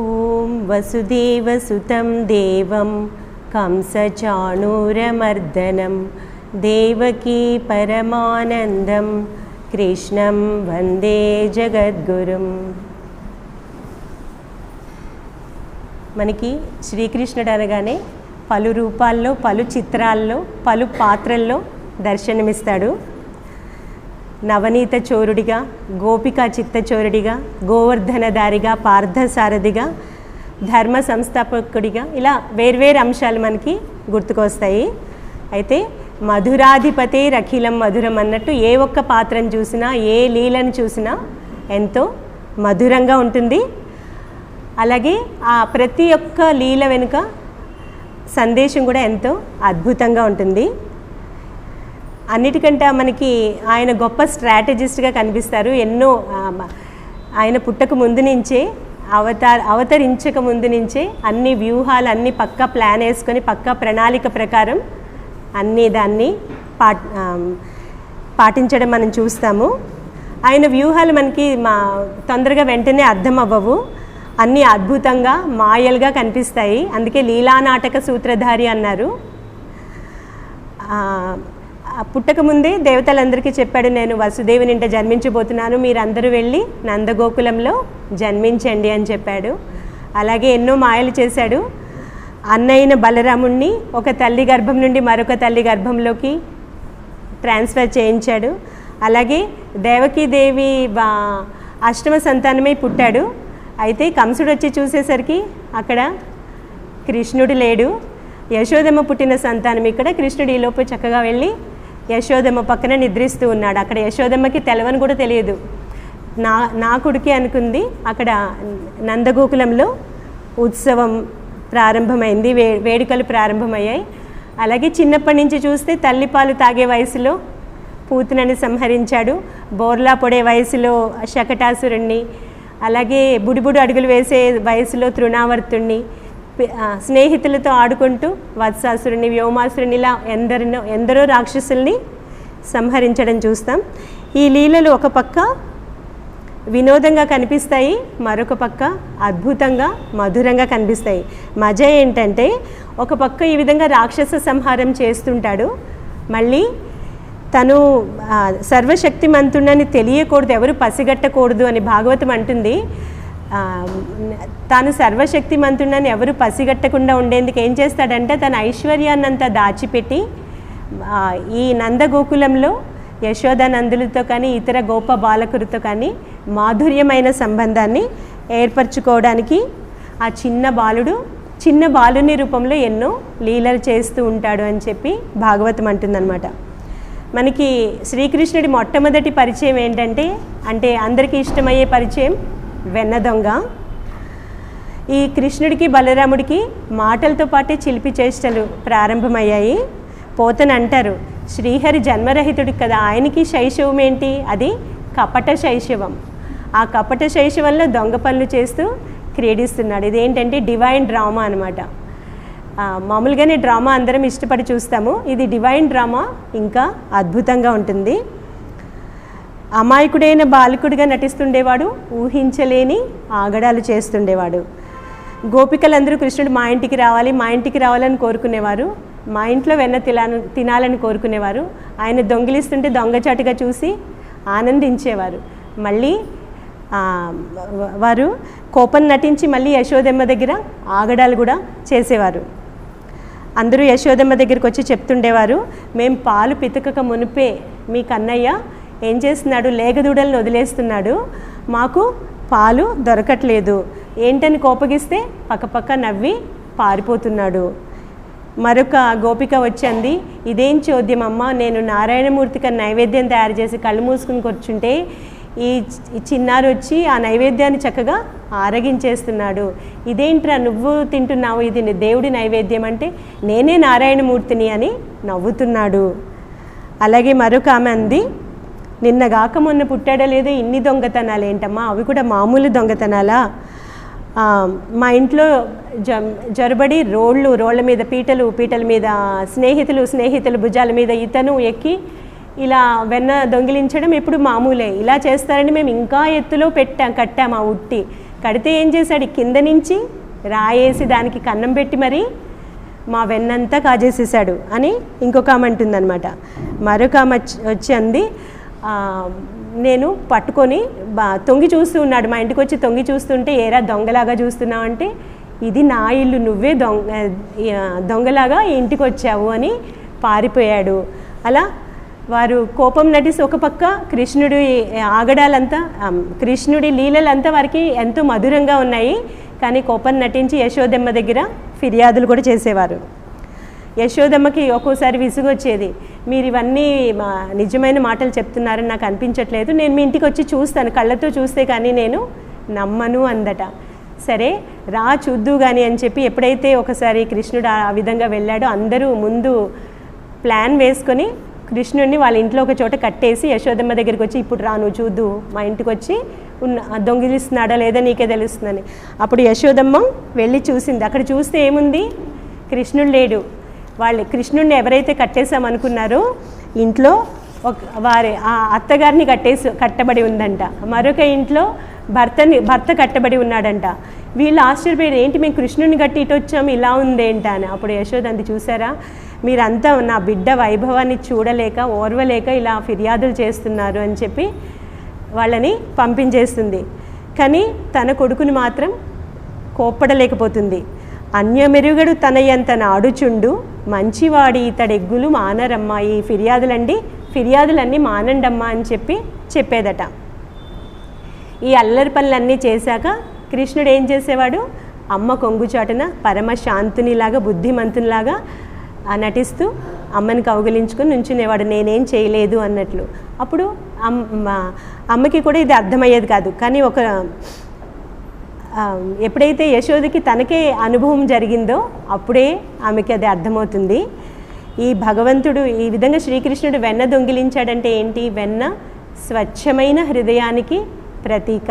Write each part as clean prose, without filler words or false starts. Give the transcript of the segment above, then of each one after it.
ఓం వసుదేవసుతం దేవం కంసచాణూరమర్దనం దేవకీ పరమానందం కృష్ణం వందే జగద్గురుం. మనకి శ్రీకృష్ణుడు అనగానే పలు రూపాల్లో, పలు చిత్రాల్లో, పలు పాత్రల్లో దర్శనమిస్తాడు. నవనీత చోరుడిగా, గోపికా చిత్తచోరుడిగా, గోవర్ధనధారిగా, పార్థసారథిగా, ధర్మ సంస్థాపకుడిగా, ఇలా వేర్వేరు అంశాలు మనకి గుర్తుకొస్తాయి. అయితే మధురాధిపతే రఖిలం మధురం అన్నట్టు ఏ ఒక్క పాత్రను చూసినా, ఏ లీలను చూసినా ఎంతో మధురంగా ఉంటుంది. అలాగే ఆ ప్రతి ఒక్క లీల వెనుక సందేశం కూడా ఎంతో అద్భుతంగా ఉంటుంది. అన్నిటికంటే మనకి ఆయన గొప్ప స్ట్రాటజిస్ట్గా కనిపిస్తారు. ఎన్నో ఆయన పుట్టక ముందు నుంచే, అవతరించక ముందు నుంచే అన్ని వ్యూహాలు, అన్ని పక్కా ప్లాన్ వేసుకొని, పక్కా ప్రణాళిక ప్రకారం అన్నీ దాన్ని పాటించడం మనం చూస్తాము. ఆయన వ్యూహాలు మనకి తొందరగా వెంటనే అర్థం అవ్వవు, అన్నీ అద్భుతంగా మాయలుగా కనిపిస్తాయి. అందుకే లీలానాటక సూత్రధారి అన్నారు. పుట్టకముందే దేవతలందరికీ చెప్పాడు, నేను వసుదేవుని ఇంట జన్మించబోతున్నాను, మీరందరూ వెళ్ళి నందగోకులంలో జన్మించండి అని చెప్పాడు. అలాగే ఎన్నో మాయలు చేశాడు. అన్నయ్యన బలరాముణ్ణి ఒక తల్లి గర్భం నుండి మరొక తల్లి గర్భంలోకి ట్రాన్స్ఫర్ చేయించాడు. అలాగే దేవకీదేవి అష్టమ సంతానమై పుట్టాడు. అయితే కంసుడు వచ్చి చూసేసరికి అక్కడ కృష్ణుడు లేడు. యశోదమ్మ పుట్టిన సంతానం ఇక్కడ. కృష్ణుడు ఈలోపు చక్కగా వెళ్ళి యశోదమ్మ పక్కన నిద్రిస్తూ ఉన్నాడు. అక్కడ యశోదమ్మకి తెలవని కూడా తెలియదు. నా కొడుకే అనుకుంది. అక్కడ నందగోకులంలో ఉత్సవం ప్రారంభమైంది, వేడుకలు ప్రారంభమయ్యాయి. అలాగే చిన్నప్పటి నుంచి చూస్తే తల్లిపాలు తాగే వయసులో పూతనని సంహరించాడు. బోర్లా పొడే వయసులో శకటాసురుణ్ణి, అలాగే బుడిబుడు అడుగులు వేసే వయసులో తృణావర్తుణ్ణి, స్నేహితులతో ఆడుకుంటూ వత్సాసురుని, వ్యోమాసురుని, ఇలా ఎందరో రాక్షసుల్ని సంహరించడం చూస్తాం. ఈ లీలలు ఒక పక్క వినోదంగా కనిపిస్తాయి, మరొక పక్క అద్భుతంగా మధురంగా కనిపిస్తాయి. మజా ఏంటంటే ఒక పక్క ఈ విధంగా రాక్షస సంహారం చేస్తుంటాడు, మళ్ళీ తను సర్వశక్తిమంతుడని తెలియకూడదు, ఎవరు పసిగట్టకూడదు అని భాగవతం అంటుంది. తాను సర్వశక్తిమంతుడని ఎవరు పసిగట్టకుండా ఉండేందుకు ఏం చేస్తాడంటే తన ఐశ్వర్యాన్నంతా దాచిపెట్టి ఈ నందగోకులంలో యశోదానందులతో కానీ ఇతర గోప బాలకులతో కానీ మాధుర్యమైన సంబంధాన్ని ఏర్పరచుకోవడానికి ఆ చిన్న బాలుని రూపంలో ఎన్నో లీలలు చేస్తూ ఉంటాడు అని చెప్పి భాగవతం అంటుందన్నమాట. మనకి శ్రీకృష్ణుడి మొట్టమొదటి పరిచయం ఏంటంటే, అందరికీ ఇష్టమయ్యే పరిచయం వెన్న దొంగ. ఈ కృష్ణుడికి బలరాముడికి మాటలతో పాటే చిలిపి చేష్టలు ప్రారంభమయ్యాయి. పోతన అంటారు, శ్రీహరి జన్మరహితుడికి కదా, ఆయనకి శైశవం ఏంటి, అది కపట శైశవం. ఆ కపట శైశవంలో దొంగ పనులు చేస్తూ క్రీడిస్తున్నాడు. ఇదేంటంటే డివైన్ డ్రామా అనమాట. మామూలుగానే డ్రామా అందరం ఇష్టపడి చూస్తాము, ఇది డివైన్ డ్రామా ఇంకా అద్భుతంగా ఉంటుంది. అమాయకుడైన బాలకుడిగా నటిస్తుండేవాడు, ఊహించలేని ఆగడాలు చేస్తుండేవాడు. గోపికలందరూ కృష్ణుడు మా ఇంటికి రావాలని కోరుకునేవారు, మా ఇంట్లో వెన్న తినాలని కోరుకునేవారు. ఆయన దొంగిలిస్తుంటే దొంగచాటుగా చూసి ఆనందించేవారు. మళ్ళీ వారు కోపం నటించి మళ్ళీ యశోదమ్మ దగ్గర ఆగడాలు కూడా చేసేవారు. అందరూ యశోదమ్మ దగ్గరికి వచ్చి చెప్తుండేవారు, మేము పాలు పితకక మునిపే మీ కన్నయ్య ఏం చేస్తున్నాడు, లేగదూడలను వదిలేస్తున్నాడు, మాకు పాలు దొరకట్లేదు, ఏంటని కోపగిస్తే పక్కపక్క నవ్వి పారిపోతున్నాడు. మరొక గోపిక వచ్చింది, ఇదేం చోద్యం అమ్మ, నేను నారాయణమూర్తికి నైవేద్యం తయారు చేసి కళ్ళు మూసుకుని కూర్చుంటే ఈ చిన్నారు వచ్చి ఆ నైవేద్యాన్ని చక్కగా ఆరగించేస్తున్నాడు, ఇదేంట్రా నువ్వు తింటున్నావు, ఇది దేవుడి నైవేద్యం అంటే నేనే నారాయణమూర్తిని అని నవ్వుతున్నాడు. అలాగే మరొక ఆమె అంది, నిన్నగాక మొన్న పుట్టాడో లేదో ఇన్ని దొంగతనాలు ఏంటమ్మా, అవి కూడా మామూలు దొంగతనాలా, మా ఇంట్లో జొరబడి రోళ్ళ మీద పీటల మీద స్నేహితులు భుజాల మీద ఇతను ఎక్కి ఇలా వెన్న దొంగిలించడం ఎప్పుడు మామూలే, ఇలా చేస్తారని మేము ఇంకా ఎత్తులో కట్టాము ఆ ఉట్టి, కడితే ఏం చేశాడు, కింద నుంచి రాయేసి దానికి కన్నం పెట్టి మరి మా వెన్నంతా కాజేసేసాడు అని ఇంకొక ఆమె అంటుందన్నమాట. మరొక ఆమె వచ్చి అంది, నేను పట్టుకొని తొంగి చూస్తూ ఉన్నాడు, మా ఇంటికి వచ్చి తొంగి చూస్తుంటే, ఏరా దొంగలాగా చూస్తున్నావు అంటే, ఇది నా ఇల్లు, నువ్వే దొంగలాగా ఇంటికి వచ్చావు అని పారిపోయాడు. అలా వారు కోపం నటిసి ఒక పక్క కృష్ణుడి ఆగడాలంతా, కృష్ణుడి లీలలంతా వారికి ఎంతో మధురంగా ఉన్నాయి, కానీ కోపం నటించి యశోదమ్మ దగ్గర ఫిర్యాదులు కూడా చేసేవారు. యశోదమ్మకి ఒక్కోసారి విసుగు వచ్చేది, మీరు ఇవన్నీ నిజమైన మాటలు చెప్తున్నారని నాకు అనిపించట్లేదు, నేను మీ ఇంటికి వచ్చి చూస్తాను, కళ్ళతో చూస్తే కానీ నేను నమ్మను అందట. సరే రా చూద్దు కానీ అని చెప్పి ఎప్పుడైతే ఒకసారి కృష్ణుడు ఆ విధంగా వెళ్ళాడో, అందరూ ముందు ప్లాన్ వేసుకొని కృష్ణుడిని వాళ్ళ ఇంట్లో ఒక చోట కట్టేసి యశోదమ్మ దగ్గరికి వచ్చి, ఇప్పుడు రా నువ్వు చూద్దు, మా ఇంటికి వచ్చి దొంగిలిస్తున్నాడా లేదా నీకే తెలుస్తుందని. అప్పుడు యశోదమ్మ వెళ్ళి చూసింది. అక్కడ చూస్తే ఏముంది, కృష్ణుడు లేడు. వాళ్ళు కృష్ణుడిని ఎవరైతే కట్టేసామనుకున్నారో ఇంట్లో వారి ఆ అత్తగారిని కట్టబడి ఉందంట, మరొక ఇంట్లో భర్త కట్టబడి ఉన్నాడంట. వీళ్ళు ఆశ్చర్యపోయారు, ఏంటి మేము కృష్ణుడిని కట్టి ఇటు వచ్చాము, ఇలా ఉందేంట అని. అప్పుడు యశోద అంది, చూసారా మీరంతా నా బిడ్డ వైభవాన్ని చూడలేక ఓర్వలేక ఇలా ఫిర్యాదులు చేస్తున్నారు అని చెప్పి వాళ్ళని పంపించేస్తుంది. కానీ తన కొడుకుని మాత్రం కోప్పడలేకపోతుంది. అన్యమెరుగడు తనయంత నాడుచుండు మంచివాడి ఇతడెగ్గులు మానరమ్మా, ఈ ఫిర్యాదులన్నీ మానండమ్మా అని చెప్పేదట. ఈ అల్లరి పనులన్నీ చేశాక కృష్ణుడు ఏం చేసేవాడు, అమ్మ కొంగుచాటున పరమశాంతునిలాగా బుద్ధిమంతునిలాగా నటిస్తూ అమ్మని కౌగిలించుకొని నుంచునేవాడు, నేనేం చేయలేదు అన్నట్లు. అప్పుడు అమ్మకి కూడా ఇది అర్థమయ్యేది కాదు. కానీ ఎప్పుడైతే యశోదకి తనకే అనుభవం జరిగిందో అప్పుడే ఆమెకి అది అర్థమవుతుంది. ఈ భగవంతుడు ఈ విధంగా శ్రీకృష్ణుడు వెన్న దొంగిలించాడంటే ఏంటి, వెన్న స్వచ్ఛమైన హృదయానికి ప్రతీక.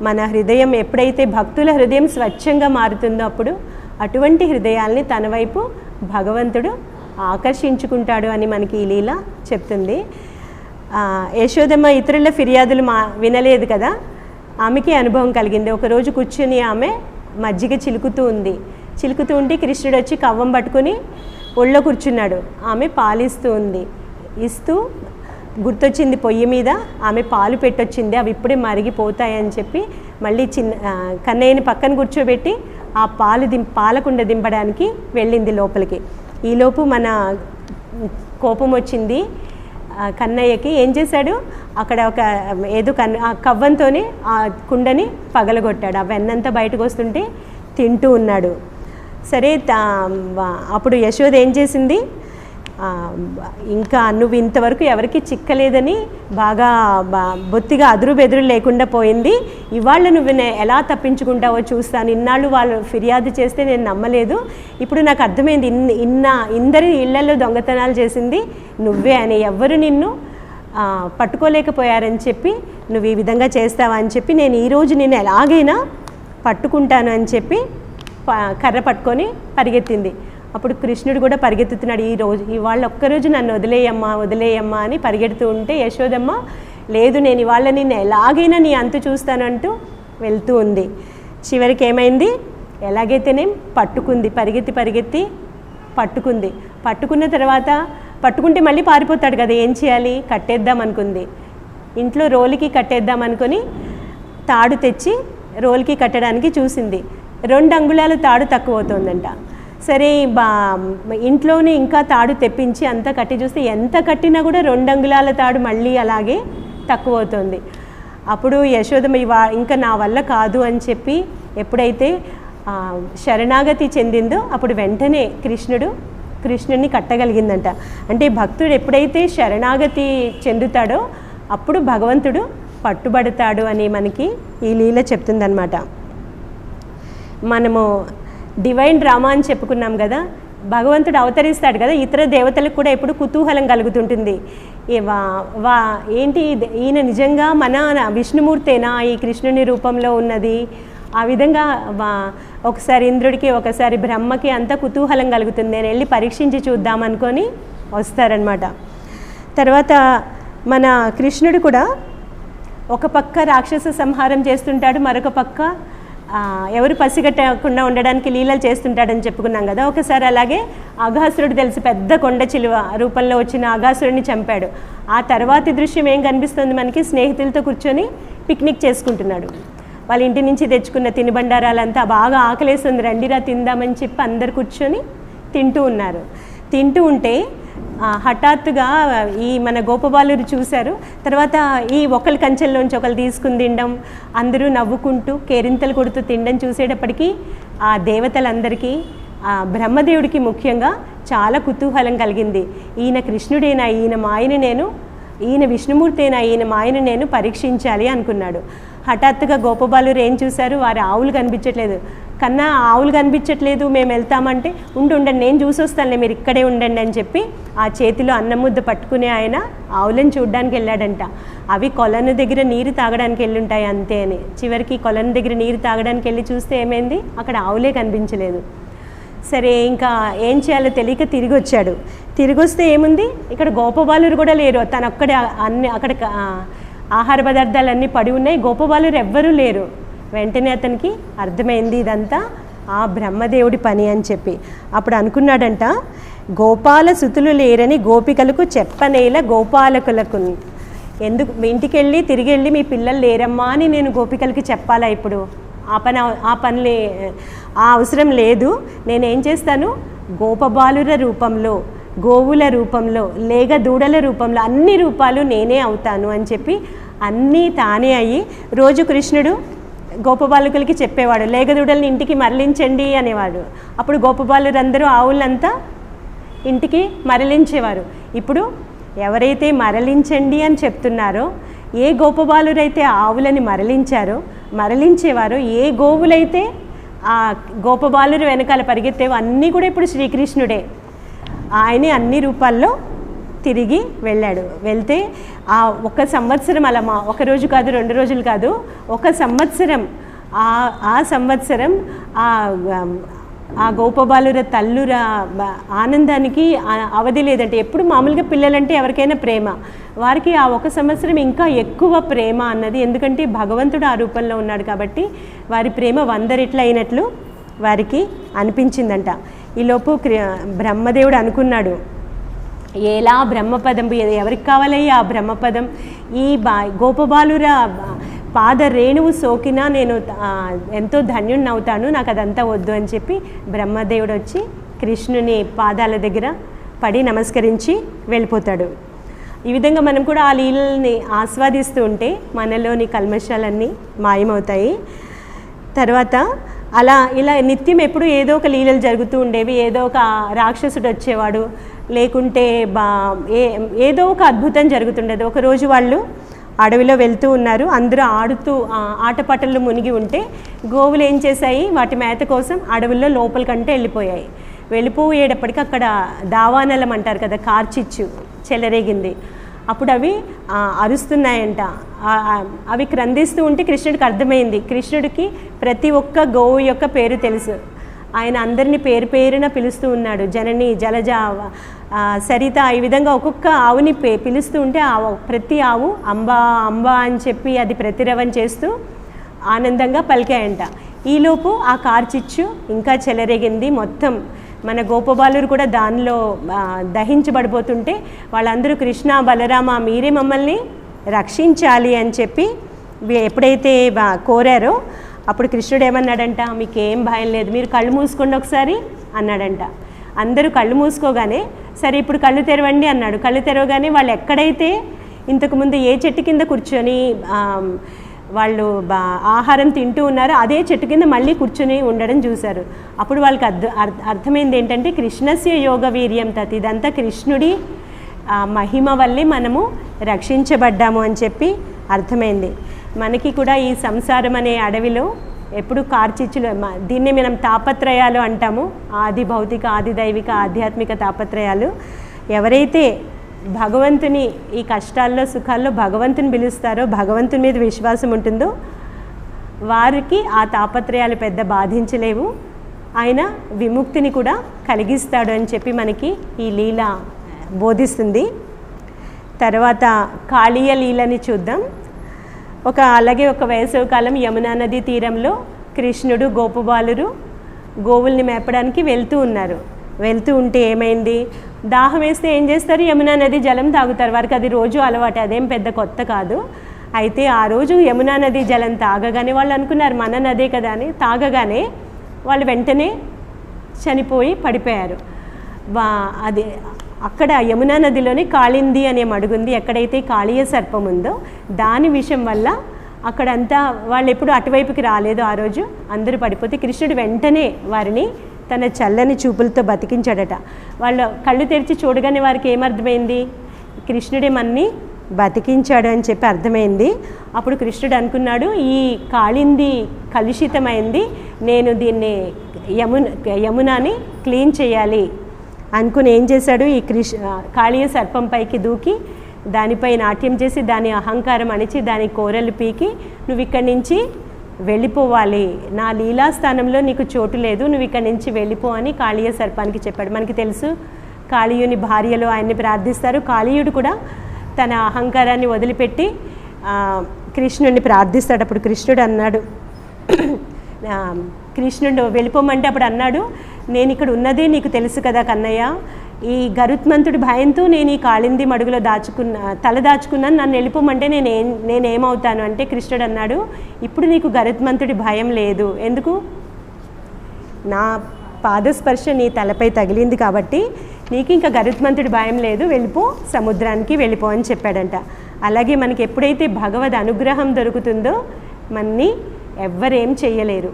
మన హృదయం ఎప్పుడైతే భక్తుల హృదయం స్వచ్ఛంగా మారుతుందో అప్పుడు అటువంటి హృదయాల్ని తన వైపు భగవంతుడు ఆకర్షించుకుంటాడు అని మనకి ఈ లీల చెప్తుంది. యశోదమ్మ ఇతరుల ఫిర్యాదులు వినలేదు కదా, ఆమెకి అనుభవం కలిగింది. ఒకరోజు కూర్చుని ఆమె మజ్జిగ చిలుకుతూ ఉంటే కృష్ణుడు వచ్చి కవ్వం పట్టుకుని ఒళ్ళో కూర్చున్నాడు. ఆమె పాలిస్తూ ఉంది. ఇస్తూ గుర్తొచ్చింది పొయ్యి మీద ఆమె పాలు పెట్టొచ్చింది, అవి ఇప్పుడే మరిగిపోతాయని చెప్పి మళ్ళీ కన్నయ్యని పక్కన కూర్చోబెట్టి ఆ పాలకుండ దింపడానికి వెళ్ళింది లోపలికి. ఈలోపు మన కోపం వచ్చింది కన్నయ్యకి. ఏం చేశాడు, అక్కడ ఏదో ఆ కవ్వంతోనే ఆ కుండని పగలగొట్టాడు. ఆ వెన్నంతా బయటకు వస్తుంటే తింటూ ఉన్నాడు. సరే అప్పుడు యశోద ఏం చేసింది, ఇంకా నువ్వు ఇంతవరకు ఎవరికి చిక్కలేదని బాగా బొత్తిగా అదురు బెదురు లేకుండా పోయింది, ఇవాళ నువ్వు ఎలా తప్పించుకుంటావో చూస్తాను. ఇన్నాళ్ళు వాళ్ళు ఫిర్యాదు చేస్తే నేను నమ్మలేదు, ఇప్పుడు నాకు అర్థమైంది ఇందరి ఇళ్లలో దొంగతనాలు చేసింది నువ్వే అని, ఎవ్వరు నిన్ను పట్టుకోలేకపోయారని చెప్పి నువ్వు ఈ విధంగా చేస్తావా అని చెప్పి నేను ఈరోజు నేను ఎలాగైనా పట్టుకుంటాను అని చెప్పి కర్ర పట్టుకొని పరిగెత్తింది. అప్పుడు కృష్ణుడు కూడా పరిగెత్తుతున్నాడు. ఇవాళ ఒక్కరోజు నన్ను వదిలేయమ్మా అని పరిగెడుతూ ఉంటే యశోదమ్మ లేదు, నేను ఇవాళ నిన్ను ఎలాగైనా నీ అంతు చూస్తానంటూ వెళ్తూ ఉంది. చివరికి ఏమైంది, ఎలాగైతేనే పరిగెత్తి పట్టుకుంది. పట్టుకున్న తర్వాత పట్టుకుంటే మళ్ళీ పారిపోతాడు కదా, ఏం చేయాలి, కట్టేద్దాం అనుకుంది. ఇంట్లో రోలుకి కట్టేద్దాం అనుకొని తాడు తెచ్చి రోలుకి కట్టడానికి చూసింది. 2 అంగుళాల తాడు తక్కువ అవుతుందంట. సరే ఇంట్లోనే ఇంకా తాడు తెప్పించి అంతా కట్టి చూస్తే ఎంత కట్టినా కూడా 2 అంగుళాల తాడు మళ్ళీ అలాగే తక్కువ అవుతుంది. అప్పుడు యశోదమ్మ ఇంకా నా వల్ల కాదు అని చెప్పి ఎప్పుడైతే శరణాగతి చెందిందో అప్పుడు వెంటనే కృష్ణుడిని కట్టగలిగిందంట. అంటే భక్తుడు ఎప్పుడైతే శరణాగతి చెందుతాడో అప్పుడు భగవంతుడు పట్టుబడతాడు అని మనకి ఈ లీల చెప్తుందన్నమాట. మనము డివైన్ డ్రామా అని చెప్పుకున్నాం కదా, భగవంతుడు అవతరిస్తాడు కదా, ఇతర దేవతలకు కూడా ఎప్పుడు కుతూహలం కలుగుతుంటుంది. ఏంటి ఈయన నిజంగా మన విష్ణుమూర్తేనా ఈ కృష్ణుని రూపంలో ఉన్నది, ఆ విధంగా ఒకసారి ఇంద్రుడికి ఒకసారి బ్రహ్మకి అంత కుతూహలం కలుగుతుంది. నేను వెళ్ళి పరీక్షించి చూద్దామనుకొని వస్తారనమాట. తర్వాత మన కృష్ణుడు కూడా ఒక పక్క రాక్షస సంహారం చేస్తుంటాడు, మరొక పక్క ఎవరు పసిగట్టకుండా ఉండడానికి లీలలు చేస్తుంటాడని చెప్పుకున్నాం కదా. ఒకసారి అలాగే అఘాసురుడు తెలుసు, పెద్ద కొండ చిలువ రూపంలో వచ్చిన అఘాసురుడిని చంపాడు. ఆ తర్వాతి దృశ్యం ఏం కనిపిస్తుంది మనకి, స్నేహితులతో కూర్చొని పిక్నిక్ చేసుకుంటున్నాడు. వాళ్ళ ఇంటి నుంచి తెచ్చుకున్న తినుబండారాలంతా బాగా ఆకలేస్తుంది, రండిరా తిందామని చెప్పి అందరు కూర్చొని తింటూ ఉన్నారు. తింటూ ఉంటే హఠాత్తుగా ఈ మన గోపబాలురు చూశారు. తర్వాత ఈ ఒకళ్ళ కంచెల్లోంచి ఒకళ్ళు తీసుకుని తినడం, అందరూ నవ్వుకుంటూ కేరింతలు కొడుతూ తినడం చూసేటప్పటికీ ఆ దేవతలందరికీ, బ్రహ్మదేవుడికి ముఖ్యంగా చాలా కుతూహలం కలిగింది. ఈయన కృష్ణుడేనా, ఈయన విష్ణుమూర్తేనా, ఈయన మాయను నేను పరీక్షించాలి అనుకున్నాడు. హఠాత్తుగా గోపబాలురు ఏం చూశారు, వారి ఆవులు కనిపించట్లేదు. కన్నా ఆవులు కనిపించట్లేదు, మేము వెళ్తామంటే ఉండండి నేను చూసి వస్తానులే, మీరు ఇక్కడే ఉండండి అని చెప్పి ఆ చేతిలో అన్నం ముద్ద పట్టుకునే ఆయన ఆవులను చూడడానికి వెళ్ళాడంట. అవి కొలను దగ్గర నీరు తాగడానికి వెళ్ళి ఉంటాయి అంతే అని. చివరికి కొలను దగ్గర నీరు తాగడానికి వెళ్ళి చూస్తే ఏమైంది, అక్కడ ఆవులే కనిపించలేదు. సరే ఇంకా ఏం చేయాలో తెలియక తిరిగి వచ్చాడు. తిరిగి వస్తే ఏముంది, ఇక్కడ గోపబాలురు కూడా లేరు. తను ఒక్కడే అక్కడ ఆహార పదార్థాలన్నీ పడి ఉన్నాయి, గోపబాలురు ఎవ్వరూ లేరు. వెంటనే అతనికి అర్థమైంది ఇదంతా ఆ బ్రహ్మదేవుడి పని అని చెప్పి. అప్పుడు అనుకున్నాడంట, గోపాల సుతులు లేరని గోపికలకు చెప్పనేల గోపాలకులకు. ఎందుకు ఇంటికి వెళ్ళి తిరిగి వెళ్ళి మీ పిల్లలు లేరమ్మా అని నేను గోపికలకి చెప్పాలా ఇప్పుడు? ఆ అవసరం లేదు. నేనేం చేస్తాను, గోపబాలుర రూపంలో, గోవుల రూపంలో, లేగ దూడల రూపంలో, అన్ని రూపాలు నేనే అవుతాను అని చెప్పి అన్నీ తానే అయ్యి రోజు కృష్ణుడు గోపబాలుకులకి చెప్పేవాడు, లేగదూడల్ని ఇంటికి మరలించండి అనేవాడు. అప్పుడు గోపబాలురందరూ ఆవులంతా ఇంటికి మరలించేవారు. ఇప్పుడు ఎవరైతే మరలించండి అని చెప్తున్నారో, ఏ గోపబాలురైతే ఆవులని మరలించేవారో, ఏ గోవులైతే ఆ గోపబాలురు వెనకాల పరిగెత్తేవో అన్నీ కూడా ఇప్పుడు శ్రీకృష్ణుడే. ఆయనే అన్ని రూపాల్లో తిరిగి వెళ్ళాడు. వెళ్తే ఆ ఒక సంవత్సరం అలా ఒక రోజు కాదు, 2 రోజులు కాదు, ఒక సంవత్సరం. ఆ సంవత్సరం ఆ గోపబాలుర తల్లుర ఆనందానికి అవధి లేదంటే. ఎప్పుడు మామూలుగా పిల్లలంటే ఎవరికైనా ప్రేమ, వారికి ఆ ఒక సంవత్సరం ఇంకా ఎక్కువ ప్రేమ అన్నది. ఎందుకంటే భగవంతుడు ఆ రూపంలో ఉన్నాడు కాబట్టి వారి ప్రేమ 100 రెట్లు అయినట్లు వారికి అనిపించిందంట. ఈలోపు బ్రహ్మదేవుడు అనుకున్నాడు, ఎలా బ్రహ్మపదం ఎవరికి కావాలయ్యి ఆ బ్రహ్మపదం, ఈ గోపబాలుర పాద రేణువు సోకినా నేను ఎంతో ధన్యుణ్ణి అవుతాను, నాకు అదంతా వద్దు అని చెప్పి బ్రహ్మదేవుడు వచ్చి కృష్ణుని పాదాల దగ్గర పడి నమస్కరించి వెళ్ళిపోతాడు. ఈ విధంగా మనం కూడా ఆ లీలల్ని ఆస్వాదిస్తూ ఉంటే మనలోని కల్మషాలన్నీ మాయమవుతాయి. తర్వాత ఇలా నిత్యం ఎప్పుడు ఏదో ఒక లీలలు జరుగుతూ ఉండేవి. ఏదో ఒక రాక్షసుడు వచ్చేవాడు, లేకుంటే ఏదో ఒక అద్భుతం జరుగుతుండేది. ఒకరోజు వాళ్ళు అడవిలో వెళ్తూ ఉన్నారు, అందరూ ఆడుతూ ఆటపాటల్లో మునిగి ఉంటే గోవులు ఏం చేశాయి, వాటి మేత కోసం అడవుల్లో లోపలికంటే వెళ్ళిపోయేటప్పటికి అక్కడ దావానలం అంటారు కదా, కార్చిచ్చు చెలరేగింది. అప్పుడు అవి అరుస్తున్నాయంట. అవి క్రందిస్తూ ఉంటే కృష్ణుడికి అర్థమైంది. కృష్ణుడికి ప్రతి ఒక్క గోవు యొక్క పేరు తెలుసు. ఆయన అందరినీ పేరు పేరున పిలుస్తూ ఉన్నాడు. జనని, జలజ, సరిత, ఈ విధంగా ఒక్కొక్క ఆవుని పిలుస్తూ ఉంటే ప్రతి ఆవు అంబా అంబా అని చెప్పి అది ప్రతిరవం చేస్తూ ఆనందంగా పలికాయంట. ఈలోపు ఆ కార్చిచ్చు ఇంకా చెలరేగింది. మొత్తం మన గోపబాలురు కూడా దానిలో దహించబడిపోతుంటే వాళ్ళందరూ కృష్ణ, బలరామ మీరే మమ్మల్ని రక్షించాలి అని చెప్పి ఎప్పుడైతే కోరారో అప్పుడు కృష్ణుడు ఏమన్నాడంట, మీకేం భయం లేదు, మీరు కళ్ళు మూసుకోండి ఒకసారి అన్నాడంట. అందరూ కళ్ళు మూసుకోగానే సరే ఇప్పుడు కళ్ళు తెరవండి అన్నాడు. కళ్ళు తెరవగానే వాళ్ళు ఎక్కడైతే ఇంతకుముందు ఏ చెట్టు కింద కూర్చొని వాళ్ళు ఆహారం తింటూ ఉన్నారో అదే చెట్టు కింద మళ్ళీ కూర్చొని ఉండడం చూశారు. అప్పుడు వాళ్ళకి అర్థమైంది ఏంటంటే కృష్ణస్య యోగ వీర్యం తత్, ఇదంతా కృష్ణుడి మహిమ వల్లే మనము రక్షించబడ్డాము అని చెప్పి అర్థమైంది. మనకి కూడా ఈ సంసారం అనే అడవిలో ఎప్పుడు కార్చిచ్చులు, దీన్ని మనం తాపత్రయాలు అంటాము, ఆది భౌతిక, ఆది దైవిక, ఆధ్యాత్మిక తాపత్రయాలు. ఎవరైతే భగవంతుని ఈ కష్టాల్లో సుఖాల్లో భగవంతుని పిలుస్తారో, భగవంతుని మీద విశ్వాసం ఉంటుందో వారికి ఆ తాపత్రయాలు పెద్ద బాధించలేవు. ఆయన విముక్తిని కూడా కలిగిస్తాడు అని చెప్పి మనకి ఈ లీల బోధిస్తుంది. తర్వాత కాళీయ లీలని చూద్దాం. అలాగే ఒక వేసవికాలం యమునా నది తీరంలో కృష్ణుడు గోపబాలురు గోవుల్ని మేపడానికి వెళ్తూ ఉంటే ఏమైంది, దాహం వేస్తే ఏం చేస్తారు, యమునా నది జలం తాగుతారు. వారికి అది రోజు అలవాటు, అదేం పెద్ద కొత్త కాదు. అయితే ఆ రోజు యమునా నది జలం తాగగానే వాళ్ళు అనుకున్నారు మన నదే కదా అని, తాగగానే వాళ్ళు వెంటనే చనిపోయి పడిపోయారు. అది అక్కడ యమునా నదిలోని కాళింది అనే మడుగుంది. ఎక్కడైతే కాళీయ సర్పం ఉందో దాని విషయం వల్ల అక్కడంతా వాళ్ళు ఎప్పుడు అటువైపుకి రాలేదు. ఆ రోజు అందరూ పడిపోతే కృష్ణుడు వెంటనే వారిని తన చల్లని చూపులతో బతికించాడట. వాళ్ళు కళ్ళు తెరిచి చూడగానే వారికి ఏమర్థమైంది, కృష్ణుడే మన్ని బతికించాడు అని చెప్పి అర్థమైంది. అప్పుడు కృష్ణుడు అనుకున్నాడు, ఈ కాళింది కలుషితమైంది, నేను దీన్ని యమునాని క్లీన్ చేయాలి అనుకుని ఏం చేశాడు, ఈ కాళీయ సర్పం పైకి దూకి దానిపై నాట్యం చేసి దాని అహంకారం అణిచి దాని కోరలు పీకి నువ్వు ఇక్కడి నుంచి వెళ్ళిపోవాలి, నా లీలాస్థానంలో నీకు చోటు లేదు, నువ్వు ఇక్కడి నుంచి వెళ్ళిపో అని కాళీయ సర్పానికి చెప్పాడు. మనకి తెలుసు కాళీయుని భార్యలో ఆయన్ని ప్రార్థిస్తారు. కాళీయుడు కూడా తన అహంకారాన్ని వదిలిపెట్టి కృష్ణుడిని ప్రార్థిస్తాడు. అప్పుడు కృష్ణుడు అన్నాడు, కృష్ణుడు వెళ్ళిపోమంటే అప్పుడు అన్నాడు, నేను ఇక్కడ ఉన్నదే నీకు తెలుసు కదా కన్నయ్య, ఈ గరుత్మంతుడి భయంతో నేను ఈ కాళింది మడుగులో తల దాచుకున్నాను, నన్ను వెళ్ళిపోమంటే నేనేమవుతాను అంటే కృష్ణుడు అన్నాడు, ఇప్పుడు నీకు గరుత్మంతుడి భయం లేదు, ఎందుకు, నా పాదస్పర్శ నీ తలపై తగిలింది కాబట్టి నీకు ఇంకా గరుత్మంతుడి భయం లేదు, వెళ్ళిపో, సముద్రానికి వెళ్ళిపో అని చెప్పాడంట. అలాగే మనకి ఎప్పుడైతే భగవద్ అనుగ్రహం దొరుకుతుందో మన్ని ఎవ్వరేం చెయ్యలేరు.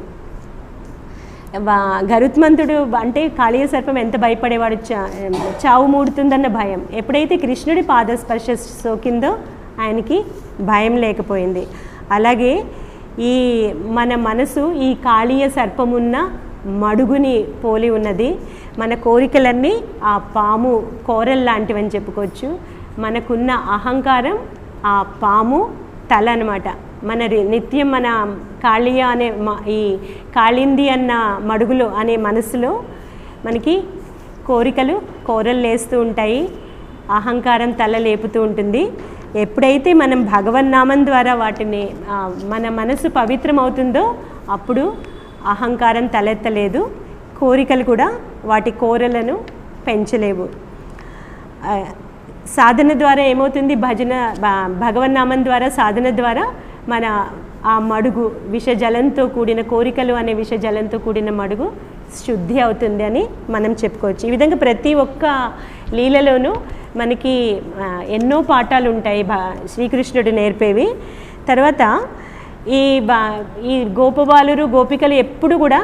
గరుత్మంతుడు అంటే కాళీయ సర్పం ఎంత భయపడేవాడు, చావు మూడుతుందన్న భయం. ఎప్పుడైతే కృష్ణుడి పాదస్పర్శ సోకిందో ఆయనకి భయం లేకపోయింది. అలాగే ఈ మన మనసు ఈ కాళీయ సర్పమున్న మడుగుని పోలి ఉన్నది. మన కోరికలన్నీ ఆ పాము కోరల్ లాంటివని చెప్పుకోవచ్చు. మనకున్న అహంకారం ఆ పాము తల అన్నమాట. మన నిత్యం మన కాళీయ అనే ఈ కాళింది అన్న మడుగులో అనే మనసులో మనకి కోరలు లేస్తూ ఉంటాయి, అహంకారం తల లేపుతూ ఉంటుంది. ఎప్పుడైతే మనం భగవన్నామం ద్వారా వాటిని మన మనసు పవిత్రం అవుతుందో అప్పుడు అహంకారం తలెత్తలేదు, కోరికలు కూడా వాటి కోరలను పెంచలేవు. సాధన ద్వారా ఏమవుతుంది, భగవన్నామం ద్వారా సాధన ద్వారా మన ఆ మడుగు విషజలంతో కూడిన కోరికలు అనే విషజలంతో కూడిన మడుగు శుద్ధి అవుతుంది అని మనం చెప్పుకోవచ్చు. ఈ విధంగా ప్రతి ఒక్క లీలలోనూ మనకి ఎన్నో పాఠాలు ఉంటాయి శ్రీకృష్ణుడు నేర్పేవి. తర్వాత ఈ గోపబాలురు గోపికలు ఎప్పుడు కూడా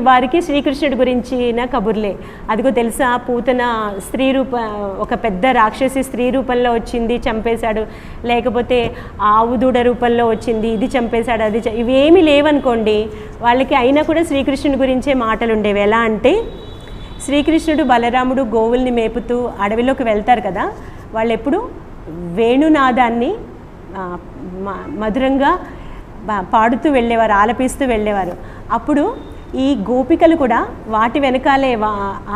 వారికి శ్రీకృష్ణుడి గురించిన కబుర్లే. అదిగో తెలుసా, పూతన ఒక పెద్ద రాక్షసి స్త్రీ రూపంలో వచ్చింది, చంపేశాడు, లేకపోతే ఆవు దూడ రూపంలో వచ్చింది, ఇది చంపేశాడు, అది ఇవేమీ లేవనుకోండి, వాళ్ళకి అయినా కూడా శ్రీకృష్ణుడి గురించే మాటలు ఉండేవి. ఎలా అంటే శ్రీకృష్ణుడు బలరాముడు గోవుల్ని మేపుతూ అడవిలోకి వెళ్తారు కదా, వాళ్ళు ఎప్పుడు వేణునాదాన్ని మధురంగా పాడుతూ వెళ్ళేవారు, ఆలపిస్తూ వెళ్ళేవారు. అప్పుడు ఈ గోపికలు కూడా వాటి వెనకాలే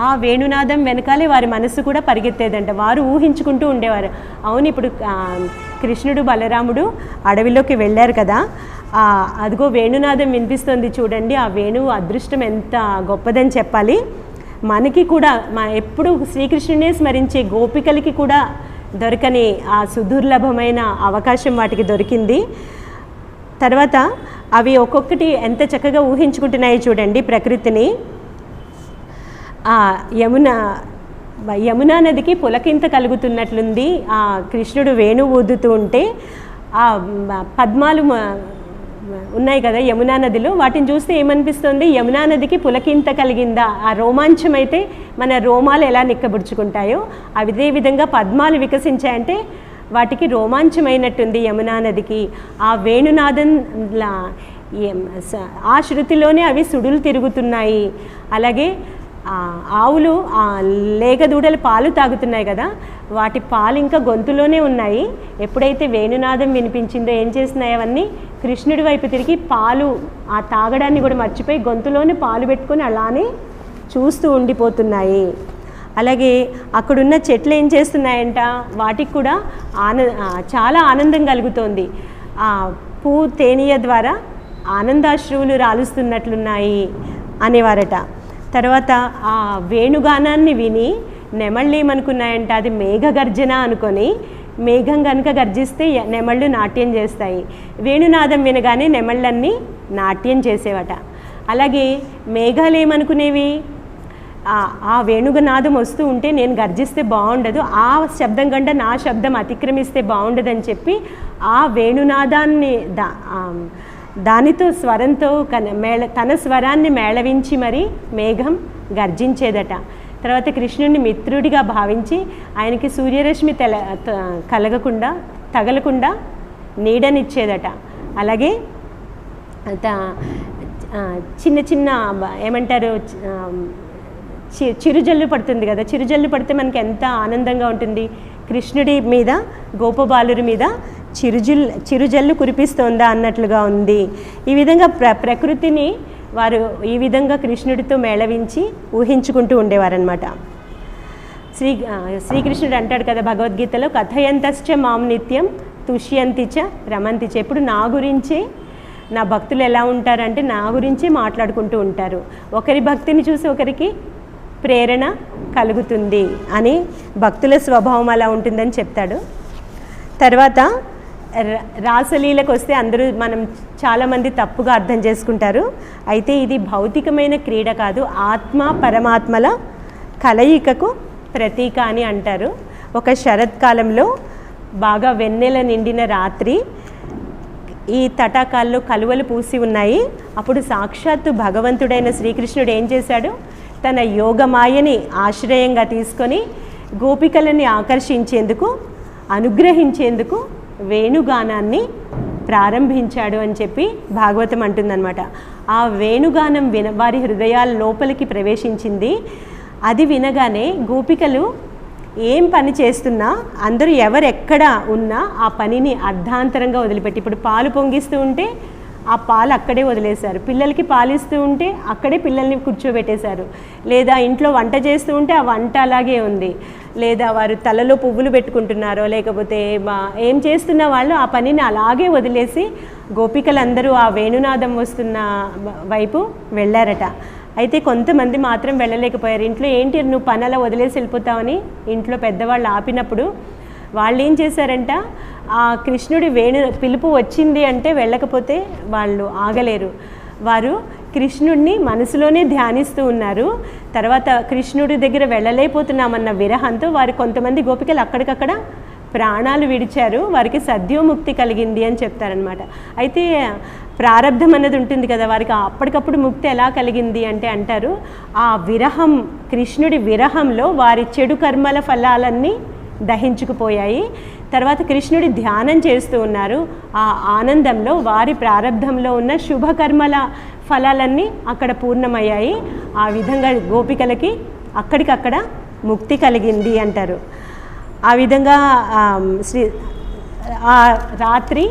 ఆ వేణునాదం వెనకాలే వారి మనసు కూడా పరిగెత్తేదంట. వారు ఊహించుకుంటూ ఉండేవారు, అవును ఇప్పుడు కృష్ణుడు బలరాముడు అడవిలోకి వెళ్ళారు కదా, అదిగో వేణునాదం వినిపిస్తుంది చూడండి, ఆ వేణువు అదృష్టం ఎంత గొప్పదని చెప్పాలి. మనకి కూడా ఎప్పుడు శ్రీకృష్ణునే స్మరించే గోపికలకి కూడా దొరకని ఆ సుదుర్లభమైన అవకాశం వాటికి దొరికింది. తర్వాత అవి ఒక్కొక్కటి ఎంత చక్కగా ఊహించుకుంటున్నాయి చూడండి ప్రకృతిని. యమునా నదికి పులకింత కలుగుతున్నట్లుంది. ఆ కృష్ణుడు వేణువు ఊదుతూ ఉంటే ఆ పద్మాలు ఉన్నాయి కదా యమునా నదిలో, వాటిని చూస్తే ఏమనిపిస్తుంది, యమునా నదికి పులకింత కలిగిందా, ఆ రోమాంచం అయితే మన రోమాలు ఎలా నిక్కబుడుచుకుంటాయో అదే విధంగా పద్మాలు వికసించాయంటే వాటికి రోమాంచమైనట్టుంది యమునా నదికి. ఆ వేణునాదం ఆ శృతిలోనే అవి సుడులు తిరుగుతున్నాయి. అలాగే ఆవులు లేగదూడలు పాలు తాగుతున్నాయి కదా, వాటి పాలు ఇంకా గొంతులోనే ఉన్నాయి. ఎప్పుడైతే వేణునాదం వినిపించిందో ఏం చేస్తున్నాయి, అవన్నీ కృష్ణుడి వైపు తిరిగి పాలు ఆ తాగడాన్ని కూడా మర్చిపోయి గొంతులోనే పాలు పెట్టుకొని అలానే చూస్తూ ఉండిపోతున్నాయి. అలాగే అక్కడున్న చెట్లు ఏం చేస్తున్నాయంట, వాటికి కూడా చాలా ఆనందం కలుగుతోంది. ఆ పువ్వు తేనీయ ద్వారా ఆనందాశ్రువులు రాలుస్తున్నట్లున్నాయి అనేవారట. తర్వాత ఆ వేణుగానాన్ని విని నెమళ్ళు ఏమనుకున్నాయంట, అది మేఘగర్జన అనుకొని మేఘం కనుక గర్జిస్తే నెమళ్ళు నాట్యం చేస్తాయి. వేణునాదం వినగానే నెమళ్ళన్నీ నాట్యం చేసేవట. అలాగే మేఘాలు ఏమనుకునేవి, ఆ వేణుగనాదం వస్తూ ఉంటే నేను గర్జిస్తే బాగుండదు, ఆ శబ్దం కంటే నా శబ్దం అతిక్రమిస్తే బాగుండదని చెప్పి ఆ వేణునాదాన్ని దానితో స్వరంతో తన స్వరాన్ని మేళవించి మరి మేఘం గర్జించేదట. తర్వాత కృష్ణుడిని మిత్రుడిగా భావించి ఆయనకి సూర్యరశ్మి తగలకుండా నీడనిచ్చేదట. అలాగే చిన్న చిన్న ఏమంటారు, చిరుజల్లు పడుతుంది కదా, చిరుజల్లు పడితే మనకి ఎంత ఆనందంగా ఉంటుంది. కృష్ణుడి మీద, గోపబాలురి మీద చిరుజల్లు కురిపిస్తోందా అన్నట్లుగా ఉంది. ఈ విధంగా ప్రకృతిని వారు ఈ విధంగా కృష్ణుడితో మేళవించి ఊహించుకుంటూ ఉండేవారనమాట. శ్రీకృష్ణుడు అంటాడు కదా భగవద్గీతలో, కథయంతశ్చ మాం నిత్యం తుష్యంతి చ రమంతి చ. ఇప్పుడు నా గురించే నా భక్తులు ఎలా ఉంటారంటే నా గురించే మాట్లాడుకుంటూ ఉంటారు. ఒకరి భక్తిని చూసి ఒకరికి ప్రేరణ కలుగుతుంది అని, భక్తుల స్వభావం అలా ఉంటుందని చెప్తాడు. తర్వాత రాసలీలకు వస్తే మనం చాలామంది తప్పుగా అర్థం చేసుకుంటారు. అయితే ఇది భౌతికమైన క్రీడ కాదు, ఆత్మ పరమాత్మల కలయికకు ప్రతీక అని అంటారు. ఒక శరత్కాలంలో బాగా వెన్నెల నిండిన రాత్రి, ఈ తటాకాల్లో కలువలు పూసి ఉన్నాయి. అప్పుడు సాక్షాత్తు భగవంతుడైన శ్రీకృష్ణుడు ఏం చేశాడు, తన యోగమాయని ఆశ్రయంగా తీసుకొని గోపికలని ఆకర్షించేందుకు, అనుగ్రహించేందుకు వేణుగానాన్ని ప్రారంభించాడు అని చెప్పి భాగవతం అంటుందన్నమాట. ఆ వేణుగానం వారి హృదయాల లోపలికి ప్రవేశించింది. అది వినగానే గోపికలు ఏం పని చేస్తున్నా, అందరూ ఎవరెక్కడ ఉన్నా ఆ పనిని అర్ధాంతరంగా వదిలిపెట్టి, ఇప్పుడు పాలు పొంగిస్తూ ఉంటే ఆ పాలు అక్కడే వదిలేశారు, పిల్లలకి పాలిస్తూ ఉంటే అక్కడే పిల్లల్ని కూర్చోబెట్టేశారు, లేదా ఇంట్లో వంట చేస్తూ ఉంటే ఆ వంట అలాగే ఉంది, లేదా వారు తలలో పువ్వులు పెట్టుకుంటున్నారో లేకపోతే ఏం చేస్తున్న వాళ్ళు ఆ పనిని అలాగే వదిలేసి గోపికలందరూ ఆ వేణునాదం వస్తున్న వైపు వెళ్ళారట. అయితే కొంతమంది మాత్రం వెళ్ళలేకపోయారు. ఇంట్లో ఏంటి నువ్వు పని అలా వదిలేసి వెళ్ళిపోతావని ఇంట్లో పెద్దవాళ్ళు ఆపినప్పుడు వాళ్ళు ఏం చేశారంట, ఆ కృష్ణుడి పిలుపు వచ్చింది అంటే వెళ్ళకపోతే వాళ్ళు ఆగలేరు. వారు కృష్ణుడిని మనసులోనే ధ్యానిస్తూ ఉన్నారు. తర్వాత కృష్ణుడి దగ్గర వెళ్ళలేకపోతున్నామన్న విరహంతో వారు కొంతమంది గోపికలు అక్కడికక్కడ ప్రాణాలు విడిచారు, వారికి సద్యోముక్తి కలిగింది అని చెప్తారనమాట. అయితే ప్రారబ్ధం అన్నది ఉంటుంది కదా, వారికి అప్పటికప్పుడు ముక్తి ఎలా కలిగింది అంటే అంటారు, ఆ విరహం, కృష్ణుడి విరహంలో వారి చెడు కర్మల ఫలాలన్నీ దహించుకుపోయాయి. తర్వాత కృష్ణుడి ధ్యానం చేస్తూ ఉన్నారు. ఆ ఆనందంలో వారి ప్రారబ్ధంలో ఉన్న శుభకర్మల ఫలాలన్నీ అక్కడ పూర్ణమయ్యాయి. ఆ విధంగా గోపికలకి అక్కడికక్కడ ముక్తి కలిగింది అంటారు. ఆ విధంగా ఆ రాత్రి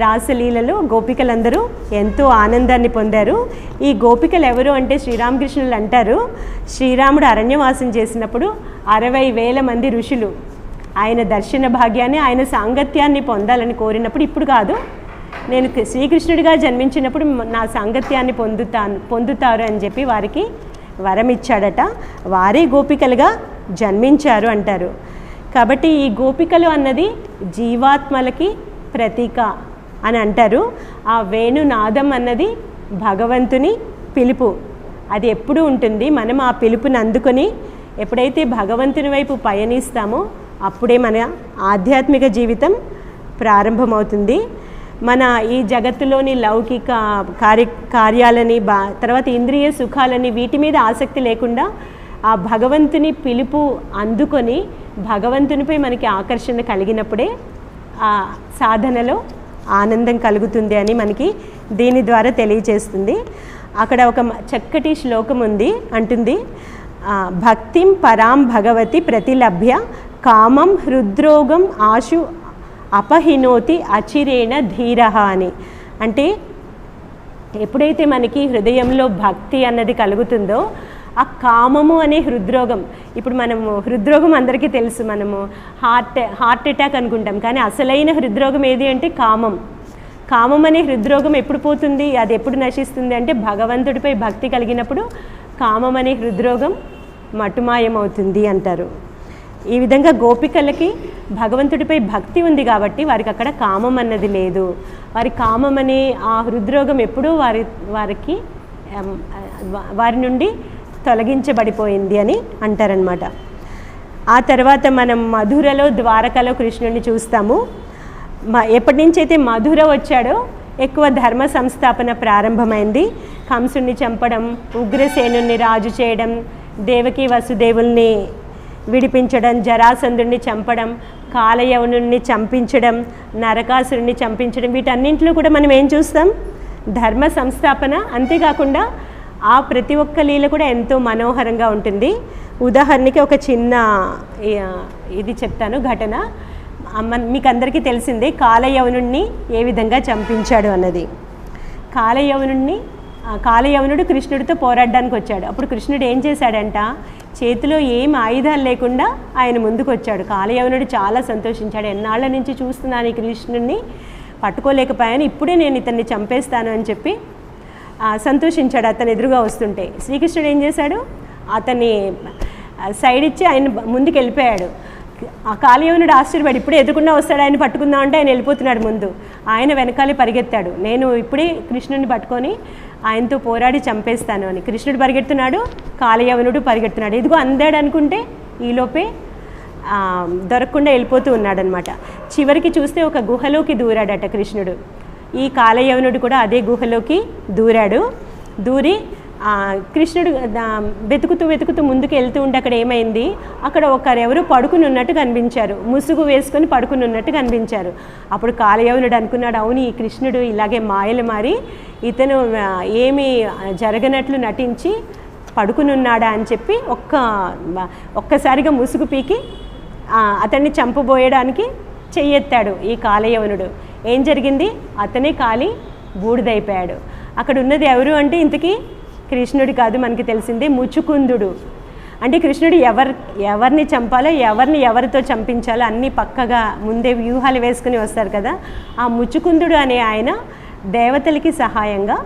రాసలీలలో గోపికలందరూ ఎంతో ఆనందాన్ని పొందారు. ఈ గోపికలు ఎవరు అంటే శ్రీరామకృష్ణులు అంటారు, శ్రీరాముడు అరణ్యవాసం చేసినప్పుడు 60,000 మంది ఋషులు ఆయన దర్శన భాగ్యాన్ని, ఆయన సాంగత్యాన్ని పొందాలని కోరినప్పుడు, ఇప్పుడు కాదు, నేను శ్రీకృష్ణుడిగా జన్మించినప్పుడు నా సాంగత్యాన్ని పొందుతారు అని చెప్పి వారికి వరం ఇచ్చాడట. వారే గోపికలుగా జన్మించారు అంటారు. కాబట్టి ఈ గోపికలు అన్నది జీవాత్మలకి ప్రతీక అని అంటారు. ఆ వేణునాదం అన్నది భగవంతుని పిలుపు, అది ఎప్పుడూ ఉంటుంది. మనం ఆ పిలుపుని అందుకొని ఎప్పుడైతే భగవంతుని వైపు పయనిస్తామో అప్పుడే మన ఆధ్యాత్మిక జీవితం ప్రారంభమవుతుంది. మన ఈ జగత్తులోని లౌకిక కార్యాలని తర్వాత ఇంద్రియ సుఖాలని వీటి మీద ఆసక్తి లేకుండా ఆ భగవంతుని పిలుపు అందుకొని భగవంతునిపై మనకి ఆకర్షణ కలిగినప్పుడే ఆ సాధనలో ఆనందం కలుగుతుంది అని మనకి దీని ద్వారా తెలియచేస్తుంది. అక్కడ ఒక చక్కటి శ్లోకం ఉంది, అంటుంది, భక్తిం పరాం భగవతి ప్రతిలభ్య కామం హృద్రోగం ఆశు అపహినోతి అచిరేణ ధీరః అని. అంటే ఎప్పుడైతే మనకి హృదయంలో భక్తి అన్నది కలుగుతుందో ఆ కామము అనే హృద్రోగం, ఇప్పుడు మనము హృద్రోగం అందరికీ తెలుసు, మనము హార్ట్ అటాక్ అనుకుంటాం, కానీ అసలైన హృద్రోగం ఏది అంటే కామం. కామం అనే హృద్రోగం ఎప్పుడు పోతుంది, అది ఎప్పుడు నశిస్తుంది అంటే భగవంతుడిపై భక్తి కలిగినప్పుడు కామం అనే హృద్రోగం మటుమాయమవుతుంది అంటారు. ఈ విధంగా గోపికలకి భగవంతుడిపై భక్తి ఉంది కాబట్టి వారికి అక్కడ కామం అన్నది లేదు. వారి కామం అనే ఆ హృద్రోగం ఎప్పుడూ వారి నుండి తొలగించబడిపోయింది అని అంటారనమాట. ఆ తర్వాత మనం మధురలో ద్వారకలో కృష్ణుడిని చూస్తాము. ఎప్పటి నుంచి అయితే మధుర వచ్చాడో ఎక్కువ ధర్మ సంస్థాపన ప్రారంభమైంది. కంసుని చంపడం, ఉగ్రసేనుని రాజు చేయడం, దేవకి వసుదేవుల్ని విడిపించడం, జరాసంధుడిని చంపడం, కాలయవనుని చంపించడం, నరకాసురుని చంపించడం, వీటన్నింటిలో కూడా మనం ఏం చూస్తాం? ధర్మ సంస్థాపన. అంతేకాకుండా ఆ ప్రతి ఒక్క లీల కూడా ఎంతో మనోహరంగా ఉంటుంది. ఉదాహరణకి ఒక చిన్న ఇది చెప్తాను ఘటన. మీకు అందరికీ తెలిసిందే కాలయవనుణ్ణి ఏ విధంగా చంపించాడు అన్నది. కాలయవనుడు కృష్ణుడితో పోరాడడానికి వచ్చాడు. అప్పుడు కృష్ణుడు ఏం చేశాడంట, చేతిలో ఏం ఆయుధాలు లేకుండా ఆయన ముందుకు వచ్చాడు. కాలయవనుడు చాలా సంతోషించాడు. ఎన్నాళ్ళ నుంచి చూస్తున్నాను ఈ కృష్ణుడిని, పట్టుకోలేకపోయాను, ఇప్పుడే నేను ఇతన్ని చంపేస్తాను అని చెప్పి సంతోషించాడు అతను ఎదురుగా వస్తుంటే. శ్రీకృష్ణుడు ఏం చేశాడు, అతన్ని సైడ్ ఇచ్చి ఆయన ముందుకు వెళ్ళిపోయాడు. ఆ కాలయవనుడు ఆశ్చర్యపడి ఇప్పుడే ఎదురుకుండా వస్తాడు, ఆయన పట్టుకుందాం అంటే ఆయన వెళ్ళిపోతున్నాడు ముందు. ఆయన వెనకాలే పరిగెత్తాడు, నేను ఇప్పుడే కృష్ణుడిని పట్టుకొని ఆయనతో పోరాడి చంపేస్తాను అని. కృష్ణుడు పరిగెడుతున్నాడు, కాలయవనుడు పరిగెడుతున్నాడు. ఇదిగో అందాడు అనుకుంటే ఈలోపే దొరకకుండా వెళ్ళిపోతూ ఉన్నాడనమాట. చివరికి చూస్తే ఒక గుహలోకి దూరాడట కృష్ణుడు. ఈ కాలయవనుడు కూడా అదే గుహలోకి దూరి కృష్ణుడు వెతుకుతూ ముందుకు వెళ్తూ ఉంటే అక్కడ ఏమైంది, అక్కడ ఒకరెవరు పడుకుని ఉన్నట్టు కనిపించారు, ముసుగు వేసుకొని పడుకుని ఉన్నట్టు కనిపించారు. అప్పుడు కాలయవనుడు అనుకున్నాడు, అవును ఈ కృష్ణుడు ఇలాగే మాయలు మారి ఇతను ఏమీ జరగనట్లు నటించి పడుకుని ఉన్నాడా అని చెప్పి ఒక్కసారిగా ముసుగు పీకి అతన్ని చంపబోయడానికి చెయ్యెత్తాడు ఈ కాలయవనుడు. ఏం జరిగింది, అతనే కాలి బూడిదైపోయాడు. అక్కడ ఉన్నది ఎవరు అంటే ఇంతకీ కృష్ణుడి కాదు, మనకి తెలిసిందే ముచుకుందుడు. అంటే కృష్ణుడు ఎవరిని చంపాలో, ఎవరితో చంపించాలో అన్నీ పక్కగా ముందే వ్యూహాలు వేసుకుని వస్తారు కదా. ఆ ముచుకుందుడు అనే ఆయన దేవతలకి సహాయంగా,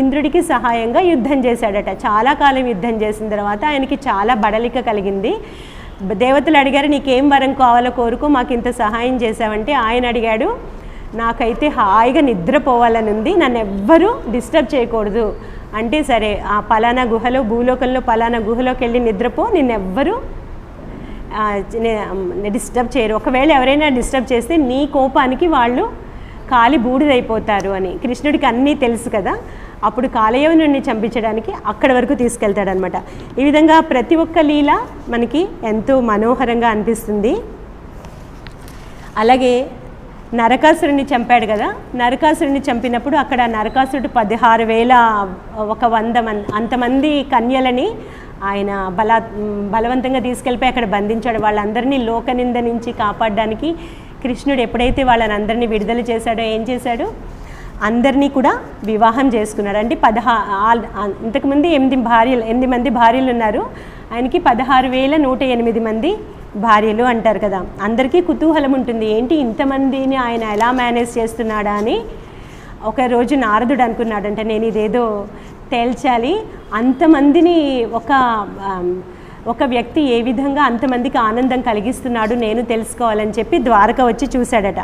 ఇంద్రుడికి సహాయంగా యుద్ధం చేశాడట. చాలా కాలం యుద్ధం చేసిన తర్వాత ఆయనకి చాలా బడలిక కలిగింది. దేవతలు అడిగారు, నీకేం వరం కావాలో కోరుకో, మాకు ఇంత సహాయం చేశావంటే ఆయన అడిగాడు, నాకైతే హాయిగా నిద్రపోవాలని ఉంది, నన్ను ఎవ్వరూ డిస్టర్బ్ చేయకూడదు. అంటే సరే, ఆ పలానా గుహలో, భూలోకంలో పలానా గుహలోకి వెళ్ళి నిద్రపో, నిన్నెవ్వరూ డిస్టర్బ్ చేయరు. ఒకవేళ ఎవరైనా డిస్టర్బ్ చేస్తే నీ కోపానికి వాళ్ళు కాలి బూడిదైపోతారు అని. కృష్ణుడికి అన్నీ తెలుసు కదా. అప్పుడు కాలయవనుడిని చంపించడానికి అక్కడి వరకు తీసుకెళ్తాడనమాట. ఈ విధంగా ప్రతి ఒక్క లీల మనకి ఎంతో మనోహరంగా అనిపిస్తుంది. అలాగే నరకాసురుడిని చంపాడు కదా. నరకాసురుడిని చంపినప్పుడు అక్కడ నరకాసురుడు 16,100 అంతమంది కన్యలని ఆయన బలవంతంగా తీసుకెళ్ళిపోయి అక్కడ బంధించాడు. వాళ్ళందరినీ లోకనింద నుంచి కాపాడడానికి కృష్ణుడు ఎప్పుడైతే వాళ్ళని అందరినీ విడుదల చేశాడో ఏం చేశాడు, అందరినీ కూడా వివాహం చేసుకున్నాడు. అంటే ఇంతకుముందు 8 మంది భార్యలు ఉన్నారు, ఆయనకి 16,108 మంది భార్యలు అంటారు కదా. అందరికీ కుతూహలం ఉంటుంది, ఏంటి ఇంతమందిని ఆయన ఎలా మేనేజ్ చేస్తున్నాడా అని. ఒకరోజు నారదుడు అనుకున్నాడంటే, నేను ఇదేదో తేల్చాలి, అంతమందిని ఒక వ్యక్తి ఏ విధంగా అంతమందికి ఆనందం కలిగిస్తున్నాడు నేను తెలుసుకోవాలని చెప్పి ద్వారక వచ్చి చూశాడట.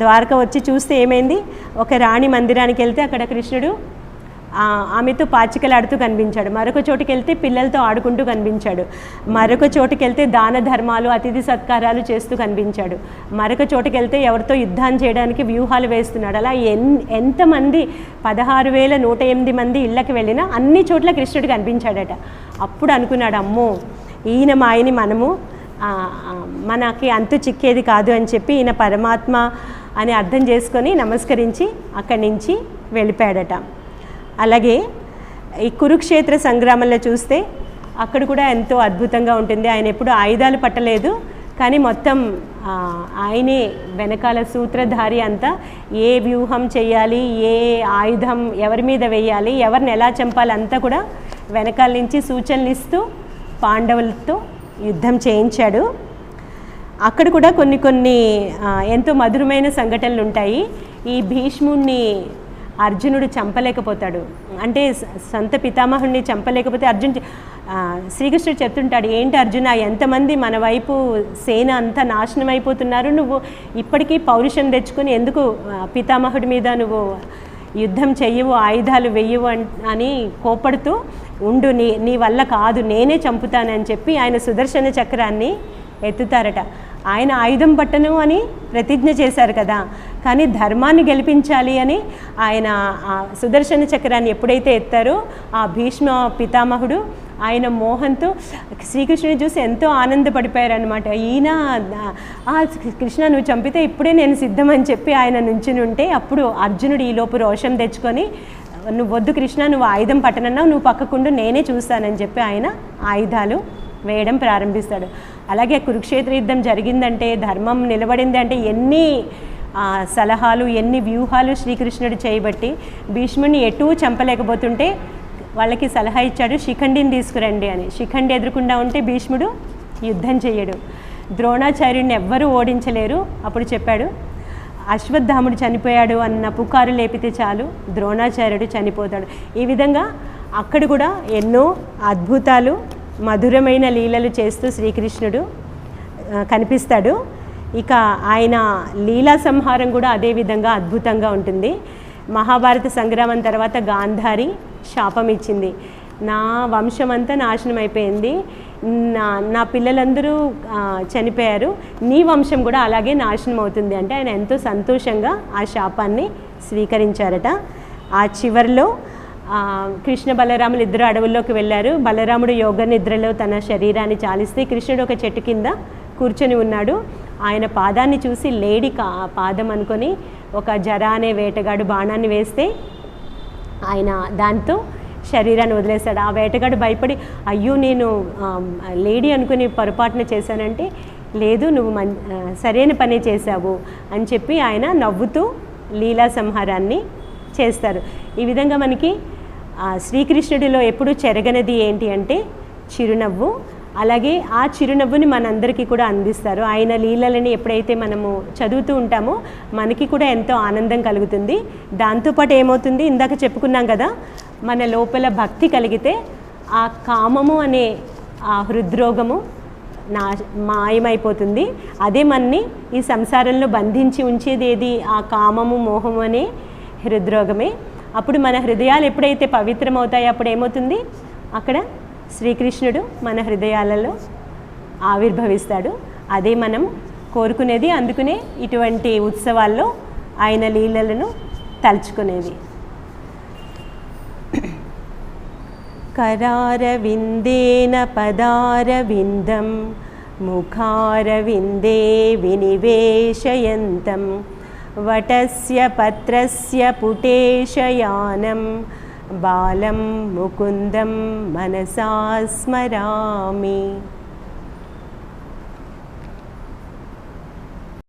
ద్వారక వచ్చి చూస్తే ఏమైంది, ఒక రాణి మందిరానికి వెళ్తే అక్కడ కృష్ణుడు ఆమెతో పాచికలాడుతూ కనిపించాడు. మరొక చోటుకి వెళ్తే పిల్లలతో ఆడుకుంటూ కనిపించాడు. మరొక చోటుకి వెళ్తే దాన ధర్మాలు, అతిథి సత్కారాలు చేస్తూ కనిపించాడు. మరొక చోటుకి వెళ్తే ఎవరితో యుద్ధం చేయడానికి వ్యూహాలు వేస్తున్నాడు. అలా ఎంతమంది 16,108 మంది ఇళ్ళకి వెళ్ళినా అన్ని చోట్ల కృష్ణుడు కనిపించాడట. అప్పుడు అనుకున్నాడు, అమ్మో ఈయన మాయని మనకి అంతు చిక్కేది కాదు అని చెప్పి ఈయన పరమాత్మ అని అర్థం చేసుకొని నమస్కరించి అక్కడి నుంచి వెళ్ళిపోయాడట. అలాగే ఈ కురుక్షేత్ర సంగ్రామంలో చూస్తే అక్కడ కూడా ఎంతో అద్భుతంగా ఉంటుంది. ఆయన ఎప్పుడు ఆయుధాలు పట్టలేదు, కానీ మొత్తం ఆయనే వెనకాల సూత్రధారి అంతా. ఏ వ్యూహం చేయాలి, ఏ ఆయుధం ఎవరి మీద వేయాలి, ఎవరిని ఎలా చంపాలి అంతా కూడా వెనకాల నుంచి సూచనలు ఇస్తూ పాండవులతో యుద్ధం చేయించాడు. అక్కడ కూడా కొన్ని కొన్ని ఎంతో మధురమైన సంఘటనలు ఉంటాయి. ఈ భీష్ముడిని అర్జునుడు చంపలేకపోతాడు, అంటే సొంత పితామహుడిని చంపలేకపోతే శ్రీకృష్ణుడు చెప్తుంటాడు, ఏంటి అర్జున, ఎంతమంది మన వైపు సేన అంతా నాశనం అయిపోతున్నారు, నువ్వు ఇప్పటికీ పౌరుషం తెచ్చుకొని ఎందుకు పితామహుడి మీద నువ్వు యుద్ధం చెయ్యవు, ఆయుధాలు వెయ్యవు అని కోపడుతూ ఉండు, నీ వల్ల కాదు, నేనే చంపుతానని చెప్పి ఆయన సుదర్శన చక్రాన్ని ఎత్తుతారట. ఆయన ఆయుధం పట్టను అని ప్రతిజ్ఞ చేశారు కదా, కానీ ధర్మాన్ని గెలిపించాలి అని ఆయన సుదర్శన చక్రాన్ని ఎప్పుడైతే ఎత్తారో ఆ భీష్మ పితామహుడు ఆయన మోహంతో శ్రీకృష్ణుని చూసి ఎంతో ఆనందపడిపోయారనమాట. ఈయన కృష్ణ నువ్వు చంపితే ఇప్పుడే నేను సిద్ధమని చెప్పి ఆయన నుంచుని ఉంటే, అప్పుడు అర్జునుడు ఈలోపు రోషం తెచ్చుకొని, నువ్వు వద్దు కృష్ణ, నువ్వు ఆయుధం పట్టనన్నావు, నువ్వు పక్కకుండు, నేనే చూస్తానని చెప్పి ఆయన ఆయుధాలు వేయడం ప్రారంభిస్తాడు. అలాగే కురుక్షేత్ర యుద్ధం జరిగిందంటే, ధర్మం నిలబడింది అంటే ఎన్ని సలహాలు, ఎన్ని వ్యూహాలు శ్రీకృష్ణుడు చేయబట్టి భీష్ముడిని ఎటూ చంపలేకపోతుంటే వాళ్ళకి సలహా ఇచ్చాడు, శిఖండిని తీసుకురండి అని. శిఖండి ఎదురుకుండా ఉంటే భీష్ముడు యుద్ధం చేయడు. ద్రోణాచార్యుడిని ఎవ్వరూ ఓడించలేరు. అప్పుడు చెప్పాడు, అశ్వత్థాముడు చనిపోయాడు అన్న పుకారు లేపితే చాలు, ద్రోణాచార్యుడు చనిపోతాడు. ఈ విధంగా అక్కడ కూడా ఎన్నో అద్భుతాలు, మధురమైన లీలలు చేస్తూ శ్రీకృష్ణుడు కనిపిస్తాడు. ఇక ఆయన లీలా సంహారం కూడా అదేవిధంగా అద్భుతంగా ఉంటుంది. మహాభారత సంగ్రామం తర్వాత గాంధారి శాపం ఇచ్చింది, నా వంశం అంతా నాశనం అయిపోయింది, నా పిల్లలందరూ చనిపోయారు, నీ వంశం కూడా అలాగే నాశనం అవుతుంది అంటే ఆయన ఎంతో సంతోషంగా ఆ శాపాన్ని స్వీకరించారట. ఆ చివరిలో కృష్ణ బలరాములు ఇద్దరు అడవుల్లోకి వెళ్ళారు. బలరాముడు యోగ నిద్రలో తన శరీరాన్ని చాలిస్తే కృష్ణుడు ఒక చెట్టు కింద కూర్చొని ఉన్నాడు. ఆయన పాదాన్ని చూసి లేడి పాదం అనుకొని ఒక జర అనే వేటగాడు బాణాన్ని వేస్తే ఆయన దాంతో శరీరాన్ని వదిలేశాడు. ఆ వేటగాడు భయపడి, అయ్యో నేను లేడీ అనుకుని పొరపాటున చేశానంటే, లేదు నువ్వు సరైన పని చేశావు అని చెప్పి ఆయన నవ్వుతూ లీలా సంహారాన్ని చేస్తారు. ఈ విధంగా మనకి శ్రీకృష్ణుడిలో ఎప్పుడూ చెరగనది ఏంటి అంటే చిరునవ్వు. అలాగే ఆ చిరునవ్వుని మనందరికీ కూడా అందిస్తారు. ఆయన లీలలని ఎప్పుడైతే మనము చదువుతూ ఉంటామో మనకి కూడా ఎంతో ఆనందం కలుగుతుంది. దాంతోపాటు ఏమవుతుంది, ఇందాక చెప్పుకున్నాం కదా, మన లోపల భక్తి కలిగితే ఆ కామము అనే ఆ హృద్రోగము మాయమైపోతుంది. అదే మనని ఈ సంసారంలో బంధించి ఉంచేది ఏది, ఆ కామము మోహము అనే హృద్రోగమే. అప్పుడు మన హృదయాలు ఎప్పుడైతే పవిత్రమవుతాయో అప్పుడు ఏమవుతుంది, అక్కడ శ్రీకృష్ణుడు మన హృదయాలలో ఆవిర్భవిస్తాడు. అదే మనం కోరుకునేది. అందుకనే ఇటువంటి ఉత్సవాల్లో ఆయన లీలలను తలుచుకునేది. కరారవిందేన పదారవిందం ముఖారవిందే వినివేశయంతం వటస్య పత్రస్య పుటేశయానం బాలం ముకుందం మనసా స్మరామి.